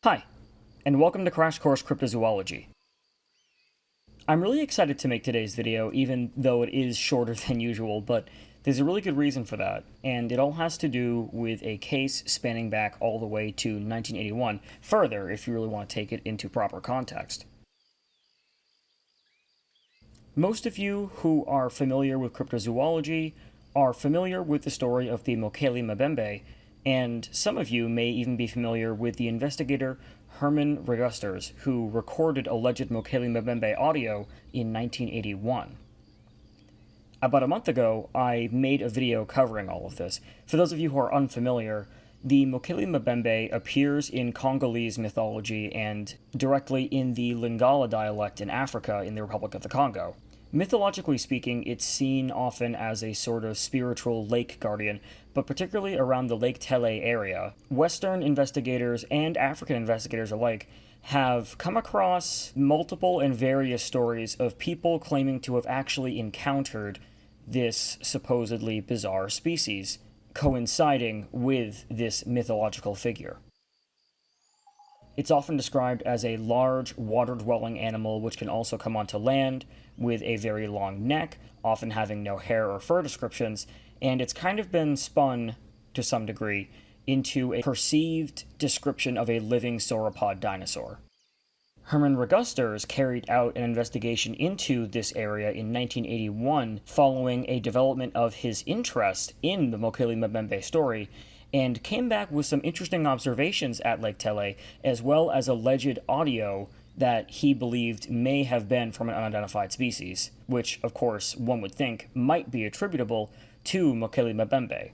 Hi, and welcome to Crash Course Cryptozoology. I'm really excited to make today's video, even though it is shorter than usual, but there's a really good reason for that, and it all has to do with a case spanning back all the way to 1981, further if you really want to take it into proper context. Most of you who are familiar with cryptozoology are familiar with the story of the Mokele-Mbembe, and some of you may even be familiar with the investigator Herman Regusters, who recorded alleged Mokele-Mbembe audio in 1981. About a month ago, I made a video covering all of this. For those of you who are unfamiliar, the Mokele-Mbembe appears in Congolese mythology and directly in the Lingala dialect in Africa in the Republic of the Congo. Mythologically speaking, it's seen often as a sort of spiritual lake guardian, but particularly around the Lake Tele area, Western investigators and African investigators alike have come across multiple and various stories of people claiming to have actually encountered this supposedly bizarre species, coinciding with this mythological figure. It's often described as a large, water-dwelling animal which can also come onto land, with a very long neck, often having no hair or fur descriptions, and it's kind of been spun, to some degree, into a perceived description of a living sauropod dinosaur. Herman Regusters carried out an investigation into this area in 1981 following a development of his interest in the Mokele-Mbembe story, and came back with some interesting observations at Lake Tele, as well as alleged audio that he believed may have been from an unidentified species, which, of course, one would think might be attributable to Mokele-Mbembe.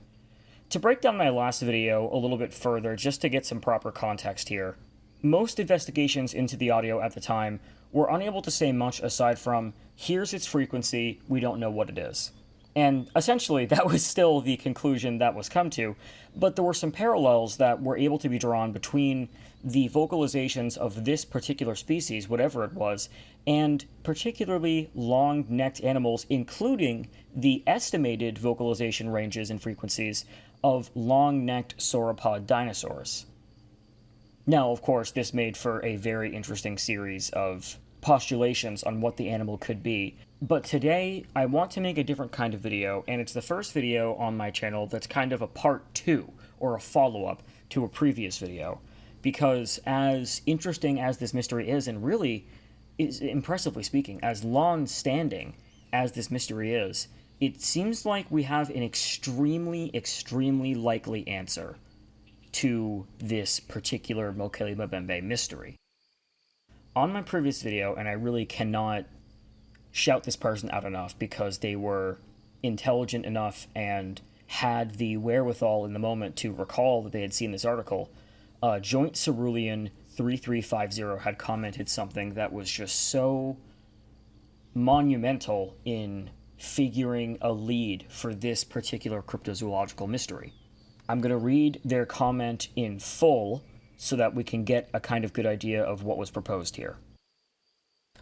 To break down my last video a little bit further, just to get some proper context here, most investigations into the audio at the time were unable to say much aside from, here's its frequency, we don't know what it is. And essentially, that was still the conclusion that was come to, but there were some parallels that were able to be drawn between the vocalizations of this particular species, whatever it was, and particularly long-necked animals, including the estimated vocalization ranges and frequencies of long-necked sauropod dinosaurs. Now, of course, this made for a very interesting series of postulations on what the animal could be. But today, I want to make a different kind of video, and it's the first video on my channel that's kind of a part 2, or a follow-up to a previous video. Because as interesting as this mystery is, and really, is impressively speaking, as long-standing as this mystery is, it seems like we have an extremely, extremely likely answer to this particular Mokele-Mbembe mystery. On my previous video, and I really cannot shout this person out enough because they were intelligent enough and had the wherewithal in the moment to recall that they had seen this article, Joint Cerulean 3350 had commented something that was just so monumental in figuring a lead for this particular cryptozoological mystery. I'm going to read their comment in full so that we can get a kind of good idea of what was proposed here.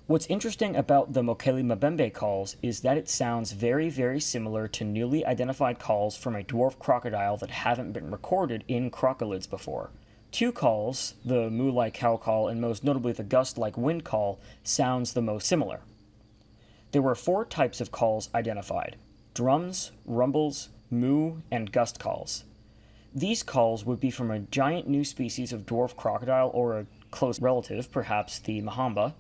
What's interesting about the Mokele-Mbembe calls is that it sounds very, very similar to newly identified calls from a dwarf crocodile that haven't been recorded in crocolids before. Two calls, the moo-like cow call and most notably the gust-like wind call, sounds the most similar. There were 4 types of calls identified: drums, rumbles, moo, and gust calls. These calls would be from a giant new species of dwarf crocodile or a close relative, perhaps the mahamba.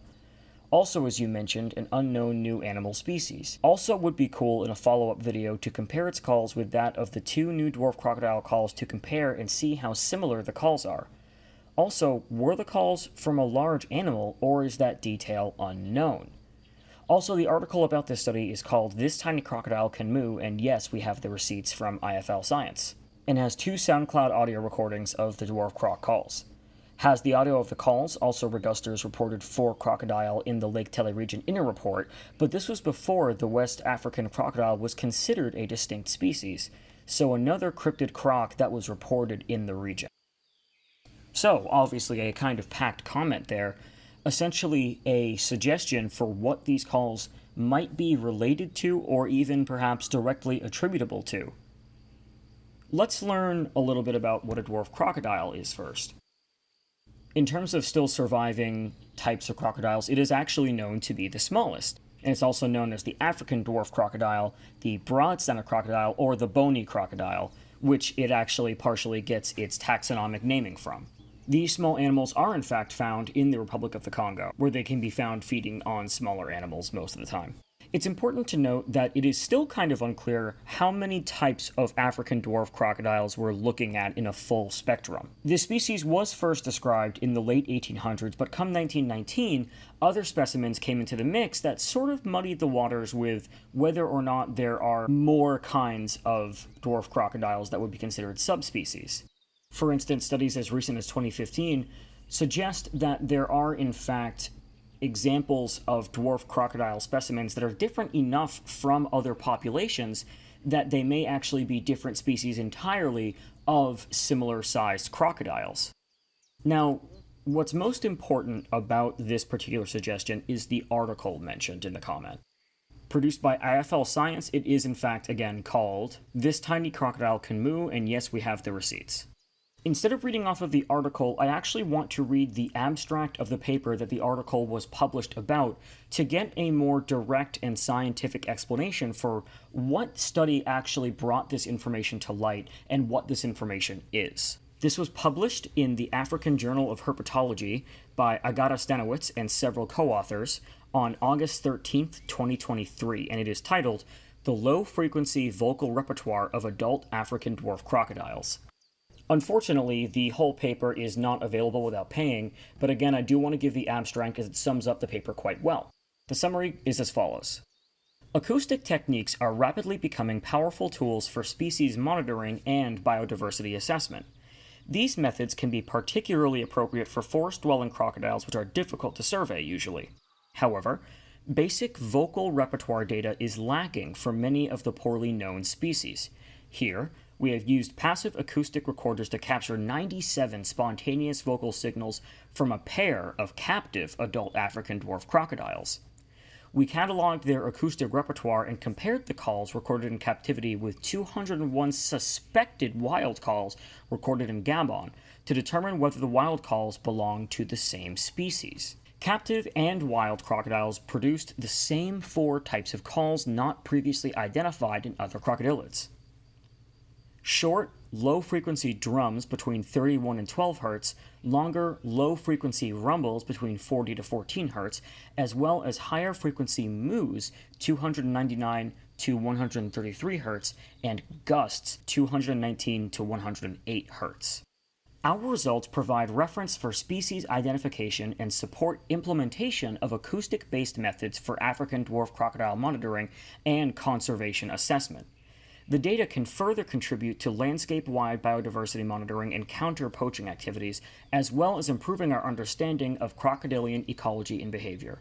Also, as you mentioned, an unknown new animal species. Also would be cool in a follow-up video to compare its calls with that of the 2 new dwarf crocodile calls to compare and see how similar the calls are. Also, were the calls from a large animal, or is that detail unknown? Also, the article about this study is called "This Tiny Crocodile Can Moo," and yes, we have the receipts from IFL Science, and has 2 SoundCloud audio recordings of the dwarf croc calls. Has the audio of the calls. Also, Regusters reported 4 crocodile in the Lake Tele region in a report, but this was before the West African crocodile was considered a distinct species, so another cryptid croc that was reported in the region. So, obviously a kind of packed comment there, essentially a suggestion for what these calls might be related to or even perhaps directly attributable to. Let's learn a little bit about what a dwarf crocodile is first. In terms of still surviving types of crocodiles, it is actually known to be the smallest. And it's also known as the African dwarf crocodile, the broad-stemmed crocodile, or the bony crocodile, which it actually partially gets its taxonomic naming from. These small animals are in fact found in the Republic of the Congo, where they can be found feeding on smaller animals most of the time. It's important to note that it is still kind of unclear how many types of African dwarf crocodiles we're looking at in a full spectrum. This species was first described in the late 1800s, but come 1919, other specimens came into the mix that sort of muddied the waters with whether or not there are more kinds of dwarf crocodiles that would be considered subspecies. For instance, studies as recent as 2015 suggest that there are, in fact, examples of dwarf crocodile specimens that are different enough from other populations that they may actually be different species entirely of similar-sized crocodiles. Now, what's most important about this particular suggestion is the article mentioned in the comment. Produced by IFL Science, it is in fact, again, called "This Tiny Crocodile Can Moo, and Yes, We Have the Receipts." Instead of reading off of the article, I actually want to read the abstract of the paper that the article was published about to get a more direct and scientific explanation for what study actually brought this information to light and what this information is. This was published in the African Journal of Herpetology by Agata Stanowitz and several co-authors on August 13th, 2023, and it is titled "The Low-Frequency Vocal Repertoire of Adult African Dwarf Crocodiles." Unfortunately, the whole paper is not available without paying, but again, I do want to give the abstract as it sums up the paper quite well. The summary is as follows. Acoustic techniques are rapidly becoming powerful tools for species monitoring and biodiversity assessment. These methods can be particularly appropriate for forest-dwelling crocodiles, which are difficult to survey usually. However, basic vocal repertoire data is lacking for many of the poorly known species. Here, we have used passive acoustic recorders to capture 97 spontaneous vocal signals from a pair of captive adult African dwarf crocodiles. We cataloged their acoustic repertoire and compared the calls recorded in captivity with 201 suspected wild calls recorded in Gabon to determine whether the wild calls belong to the same species. Captive and wild crocodiles produced the same 4 types of calls not previously identified in other crocodilids. Short, low-frequency drums between 31 and 12 Hz, longer, low-frequency rumbles between 40 to 14 Hz, as well as higher-frequency moos, 299 to 133 Hz, and gusts, 219 to 108 Hz. Our results provide reference for species identification and support implementation of acoustic-based methods for African dwarf crocodile monitoring and conservation assessment. The data can further contribute to landscape-wide biodiversity monitoring and counter-poaching activities, as well as improving our understanding of crocodilian ecology and behavior.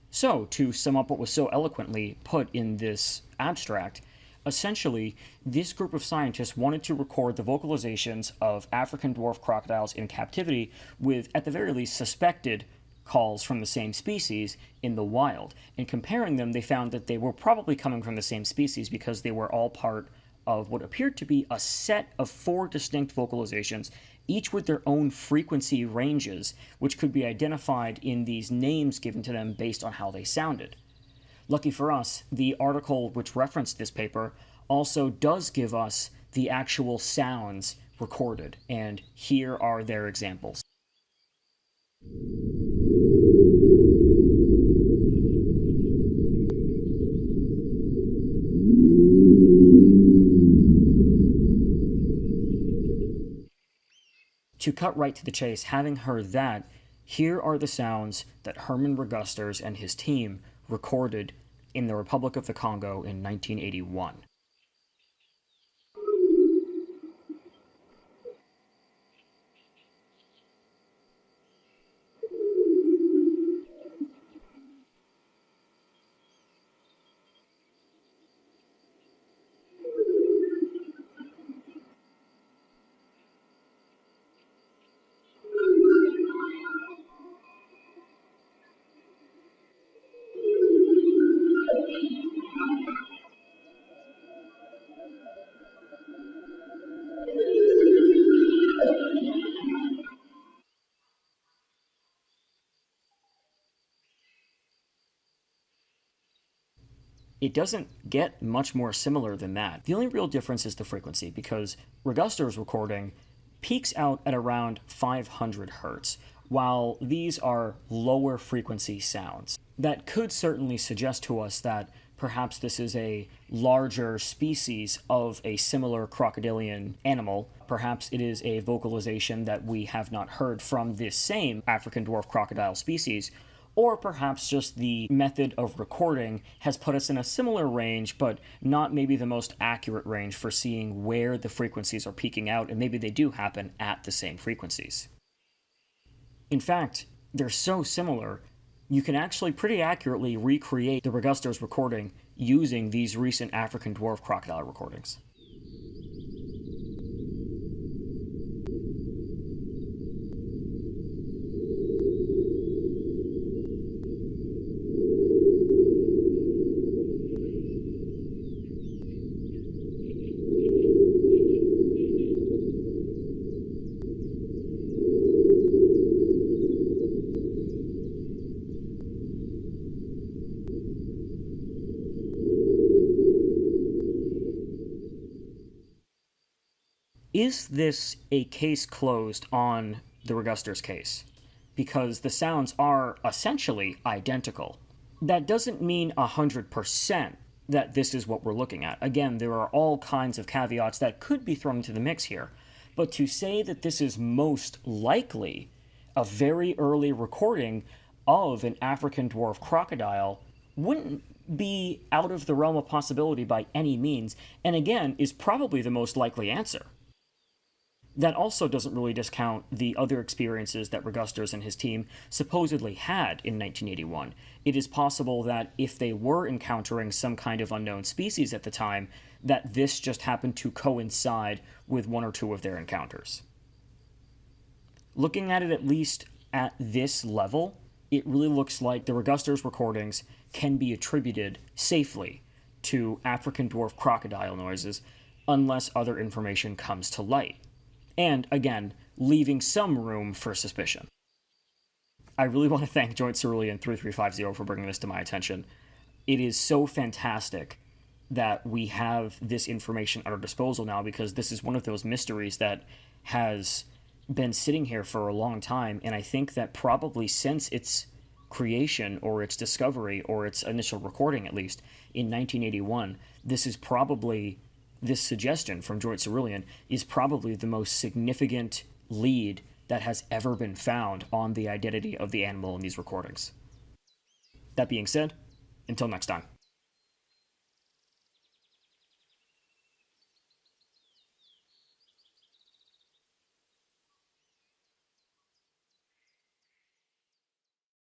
So, to sum up what was so eloquently put in this abstract, essentially, this group of scientists wanted to record the vocalizations of African dwarf crocodiles in captivity with, at the very least, suspected calls from the same species in the wild. And comparing them, they found that they were probably coming from the same species because they were all part of what appeared to be a set of 4 distinct vocalizations, each with their own frequency ranges, which could be identified in these names given to them based on how they sounded. Lucky for us, the article which referenced this paper also does give us the actual sounds recorded, and here are their examples. To cut right to the chase, having heard that, here are the sounds that Herman Regusters and his team recorded in the Republic of the Congo in 1981. it doesn't get much more similar than that. The only real difference is the frequency, because Reguster's recording peaks out at around 500 hertz, while these are lower frequency sounds. That could certainly suggest to us that perhaps this is a larger species of a similar crocodilian animal. Perhaps it is a vocalization that we have not heard from this same African dwarf crocodile species, or perhaps just the method of recording has put us in a similar range, but not maybe the most accurate range for seeing where the frequencies are peaking out, and maybe they do happen at the same frequencies. In fact, they're so similar, you can actually pretty accurately recreate the Reguster's recording using these recent African dwarf crocodile recordings. Is this a case closed on the Reguster's case? Because the sounds are essentially identical. That doesn't mean 100% that this is what we're looking at. Again, there are all kinds of caveats that could be thrown into the mix here. But to say that this is most likely a very early recording of an African dwarf crocodile wouldn't be out of the realm of possibility by any means, and again, is probably the most likely answer. That also doesn't really discount the other experiences that Reguster's and his team supposedly had in 1981. It is possible that if they were encountering some kind of unknown species at the time, that this just happened to coincide with one or two of their encounters. Looking at it at least at this level, it really looks like the Reguster's recordings can be attributed safely to African dwarf crocodile noises unless other information comes to light. And, again, leaving some room for suspicion. I really want to thank Joint Cerulean 3350 for bringing this to my attention. It is so fantastic that we have this information at our disposal now, because this is one of those mysteries that has been sitting here for a long time, and I think that probably since its creation or its discovery or its initial recording, at least, in 1981, this suggestion from Joint Cerulean is probably the most significant lead that has ever been found on the identity of the animal in these recordings. That being said, until next time.